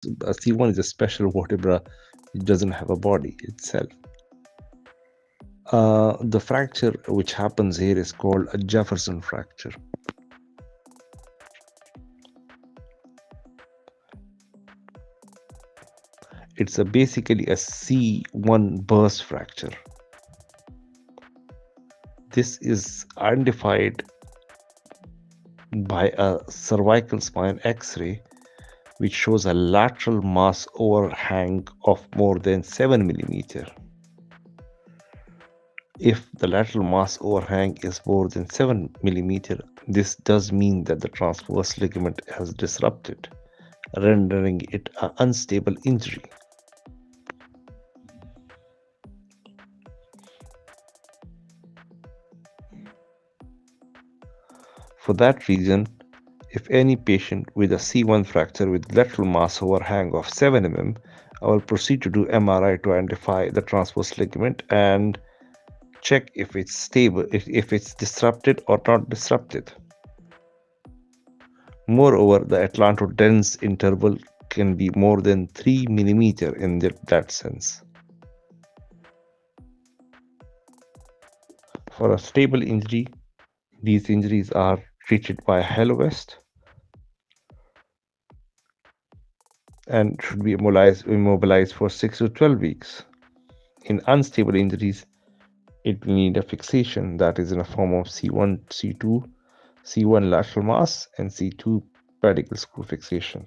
C1 is a special vertebra. It doesn't have a body itself. The fracture which happens here is called a Jefferson fracture. It's basically a C1 burst fracture. This is identified by a cervical spine X-ray, which shows a lateral mass overhang of more than 7 millimeter. If the lateral mass overhang is more than 7 millimeter, this does mean that the transverse ligament has disrupted, rendering it an unstable injury. For that reason, if any patient with a C1 fracture with lateral mass overhang of 7 mm, I will proceed to do MRI to identify the transverse ligament and check if it's stable, if it's disrupted or not disrupted. Moreover, the atlantodense interval can be more than 3 millimeter in that sense. For a stable injury, these injuries are treated by halo vest and should be immobilized for 6 to 12 weeks. In unstable injuries, it will need a fixation that is in a form of C1, C2, C1 lateral mass, and C2 pedicle screw fixation.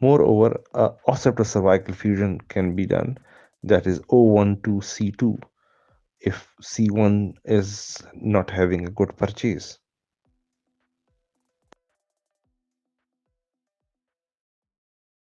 Moreover, occipital-cervical fusion can be done, that is O1 to C2, if C1 is not having a good purchase.